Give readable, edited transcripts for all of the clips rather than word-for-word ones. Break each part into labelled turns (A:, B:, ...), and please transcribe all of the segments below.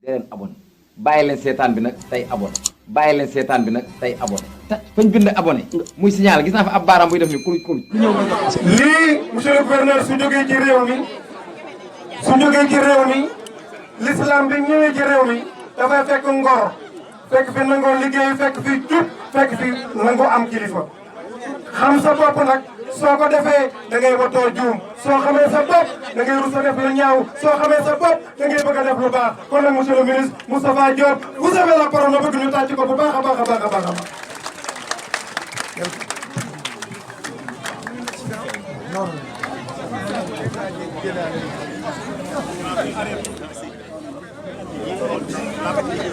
A: dee leen abonné bàyyi leen seetaan bi nag tey abonné bàyyi leen seetaan bi nag tey abonné te fañ bind abonné muy signal gis naa fa ab baaraam buy def ni kuruj kuruj ku ñëw nga jox
B: lii monsieur le gouverneur su jógee ci réew mi l'islam bi ñëwee ci réew mi dafay fekk ngor fekk fi nangoo liggéey fekk fi jub fekk fi nangoo am kilifa xam sa bopp nag soo ko defee da ngay watoo juum soo xamee sa bopp da ngay rus a def lu ñaaw soo xamee sa bopp da ngay bëgg a def lu baax kon nag monsieur le ministre Moustapha Diop vous avez la parole ma bëgg ñu tàcc ko bu baax a baax a baax a baax a baax.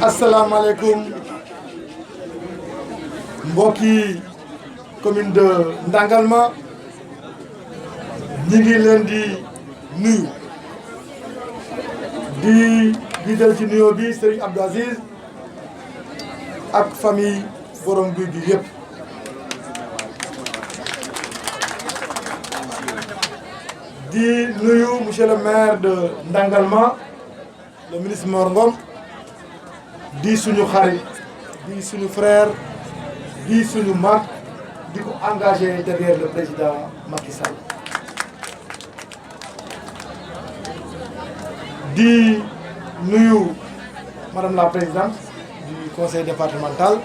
C: asalaamaaleykum mbokki commune de Ndangalma ñi ngi leen di nuyu di jiital ci nuyoo bi Serigne Abdou Aziz ak famille borom guy gi yëpp di nuyu monsieur le maire de Ndangalma le ministre Mor Ngom di suñu xarit di suñu frère di suñu mag di ko engagé derrière le président Macky Sall di nuyu madame la présidente du conseil départemental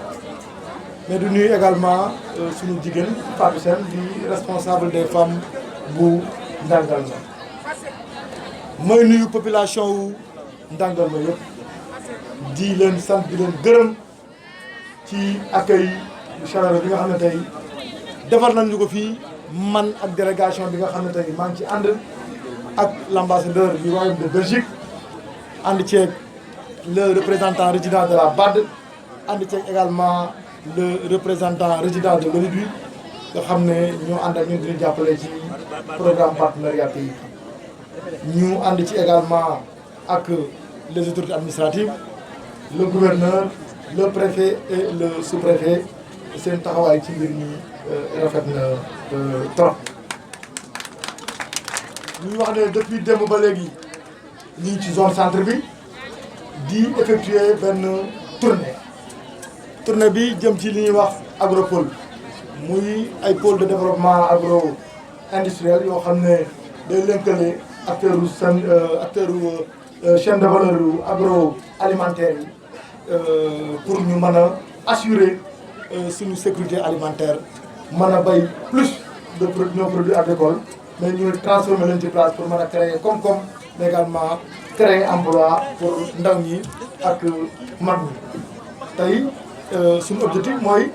C: mais di nuyu également suñu jigéen Fatou Sène di responsable des femmes bu Ndangalma mooy nuyu population wu Ndangalma yëpp di leen sant di leen gërëm ci accueil chaleureux bi nga xam ne tey defar nañ ñu ko fii man ak délégation bi nga xam ne tey maa ngi ci ànd ak l'ambassadeur du royaume de Belgique ànd ceeg le représentant résident de la BAD ànd ceeg également le représentant résident de l'ONU nga xam ne ñoo ànd ak ñun dina jàppale ci programme partenariat pays ñu ànd ci également ak les autorités administratives le gouverneur le préfet et le sous-préfet seen taxawaay ci mbir mi rafet na trop. ñu wax ne depuis démb ba léegi ñu ngi ci zone centre bi di effectuer benn tournée bi jëm ci li ñuy wax agropole muy ay pôle de développement agro industriel yoo xam ne day lëkkale acteur chaîne de valeur agroalimentaire yi pour ñu mën a assurer suñu sécurité alimentaire mën a bay plus de nos produits agricoles mais ñu transformer leen ci place pour mën a créer koom-koom mais également créer emploi pour ndaw ñi ak mag ñi tey suñu objectif mooy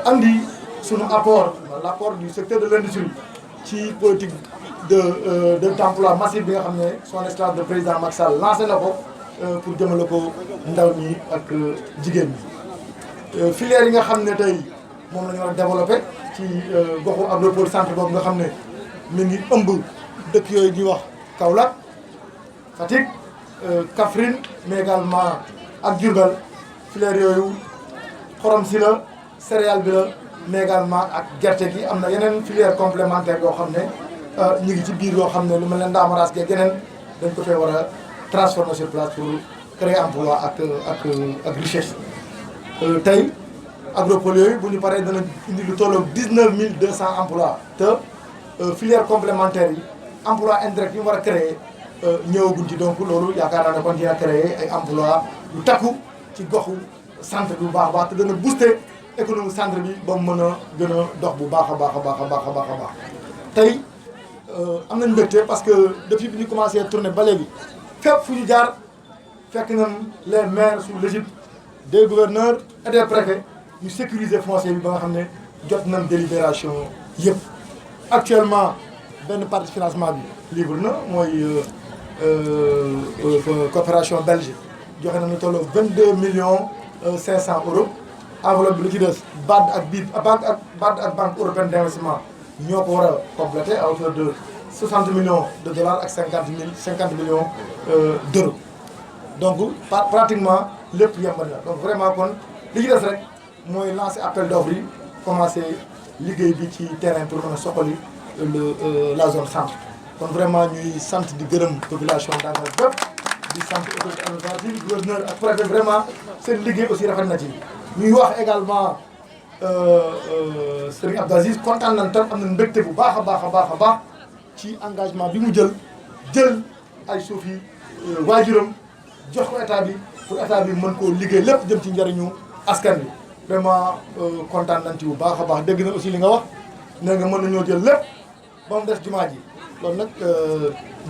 C: andi suñu l'apport du secteur de l'industrie ci politique d'emploi massif bi nga xam ne son excellence de président Macky Sall lancé na ko pour jëmale ko ndaw ñi ak jigéen ñi filière yi nga xam ne tey moom la ñu war a développé ci goxu agropole centre boobu nga xam ne mi ngi ëmb dëkk yooyu ñuy wax Kaolack Fatick Kaffrine mais également ak Diourbel filière yooyu xorom si la céréale bi la mais également ak gerte gi am na yeneen filière complémentaire yoo xam ne ñu ngi ci biir yoo xam ne lu mel ne ndaamaraas geeg yeneen dañ ko fee war a transformer sur place pour créer emploi ak richesse tey agropole yooyu bu ñu paree dana indi lu tolloog 19200 emplois te filière complémentaire yi emploi indirect yi mu war a créer ñëwaguñ ci donc loolu yaakaar naa ne kon dina créer ay emploi yu takku ci goxu centre bi bu baax a baax te dana booster économie centre bi ba mu mën a gën a dox bu baax a baax a baax a baax a baax a baax tey am nañ mbégte parce que depuis bi ñu commencé tourner ba léegi fépp fu ñu jaar fekk nañ les maires sous l'égide des gouverneurs et des préfets ñu sécuriser foncier bi ba nga xam ne jot nañ délibération yëpp. actuellement benn partie financement bi libre na mooy coopération belge joxe nañu tolloo 22 millions 500 euros enveloppe bi lu ci des BAD ak banque européenne d'investissement ñoo ko war a complété à hauteur de 60 millions de dollars ak 50 millions d'euros donc pratiquement lépp yemb na donc vraiment kon li ci des rek mooy lancer appel d'offres yi commencer liggéey bi ci terrain pour mën a soxali la zone centre kon vraiment ñuy sant di gërëm population Ndangalma bépp di sant autorité administrative gouverneur ak préfet vraiment seen liggéey aussi rafet na ci. ñuy wax également Serigne Abdou Aziz kontaan nañ tam am na mbégte bu baax a baax ci engagement bi mu jël ay suuf yi waajuram jox ko état bi pour état bi mën koo liggéey lépp jëm ci njëriñu askan bi vraiment kontaan nañ ci bu baax a baax dégg na aussi li nga wax nee nga mën nañoo jël lépp ba mu des jumaa ji loolu nag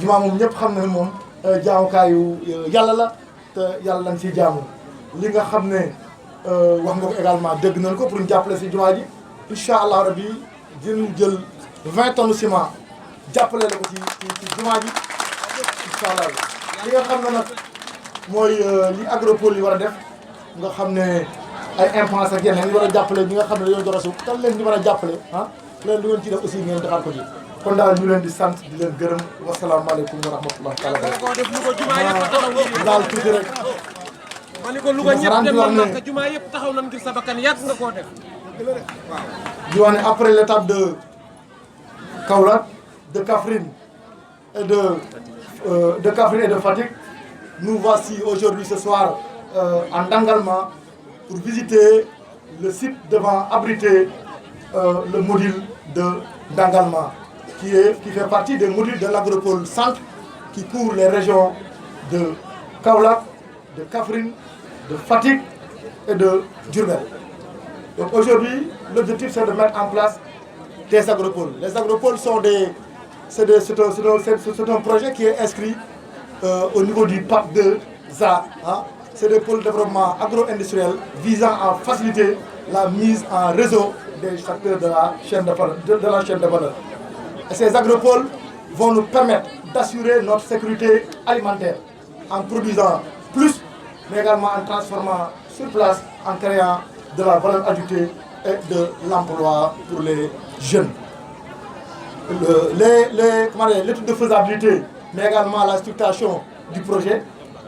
C: jumaa moom ñëpp xam na ne moom jaamukaayu yàlla la te yàlla lañ siy jaamu li nga xam ne wax nga ko également dégg nañ ko pour ñu jàppale si jumaa ji incha allah rabi dinañ jël 20 tonnes ciment jàppale la ko ci jumaa ji incha allah li nga xam ne nag mooy li agropole yi war a def nga xam ne ay impense ak yeneen yi war a jàppale ñi nga xam ne dañoo joxe suuf kan leen di mën a jàppale leen lu ngeen ci def aussi ngeen defaat ko ci kon daal ñu leen di sant di leen gërëm wasalaamaaleykum wa rahmatulah taala daal tuuti rek
D: ma ni ko Louga ñëpp dem nañ Makka jumaa yëpp taxaw nañ ngir sa bakkan yàgg nga koo def
C: di wax ne après l'étape de Kaolack de Kaffrine et de Fatick nous voici aujourd'hui ce soir en Dangalma pour visiter le site devant abriter le module de Dangalma qui fait partie des modules de l'agropole centre qui couvre les régions de Kaolack, de Kaffrine, de Fatick et de Diourbel. Donc aujourd'hui, l'objectif c'est de mettre en place des agropoles. Les agropoles c'est un projet qui est inscrit au niveau du PAP 2A. C'est des pôles de développement agro-industriel visant à faciliter la mise en réseau des acteurs de la chaîne de valeur. Et ces agropoles vont nous permettre d'assurer notre sécurité alimentaire en produisant plus, mais également en transformant sur place, en créant de la valeur ajoutée et de l'emploi pour les jeunes. L'étude de faisabilité, mais également la structuration du projet,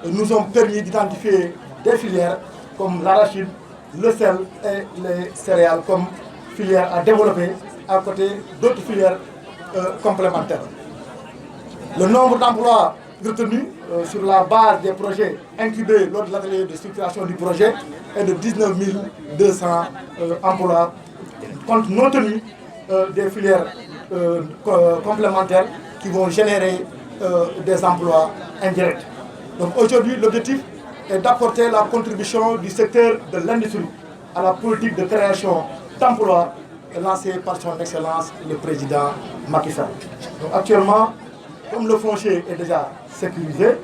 C: nous ont permis d'identifier des filières comme l'arachide, le sel et les céréales comme filières à développer à côté d'autres filières complémentaires. Le nombre d'emplois retenus sur la base des projets incubés lors de l'atelier de structuration du projet est de 19 200 emplois, compte non tenu des filières complémentaires qui vont générer des emplois indirects. Donc aujourd'hui, l'objectif est d'apporter la contribution du secteur de l'industrie à la politique de création d'emplois lancée par son Excellence le Président Macky Sall. Donc actuellement, comme le foncier est déjà sécurisé,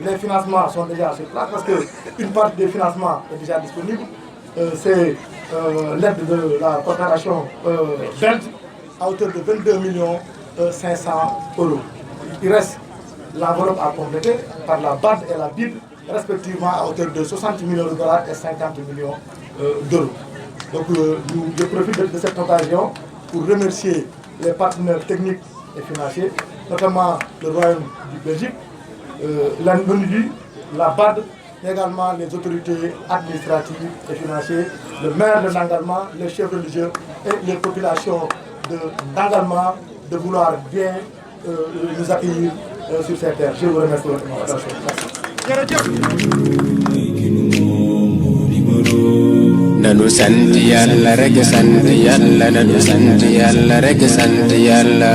C: les financements sont déjà sur place parce qu'une partie des financements est déjà disponible. C'est l'aide de la coopération belge à hauteur de 22 500 €. Il reste l'enveloppe à compléter par la BAD et la BID, respectivement à hauteur de 60 millions de dollars et 50 millions d'euros. Donc je profite de cette occasion pour remercier les partenaires techniques et financiers, notamment le Royaume du Belgique, l'ONU, la BAD, mais également les autorités administratives et financières, le maire de Dangalma, les chefs religieux et les populations de Dangalma de vouloir bien nous accueillir sur cette terre. Je vous remercie de votre attention.
E: nanu sant Yàlla rek sant Yàlla nanu sant Yàlla rek sant Yàlla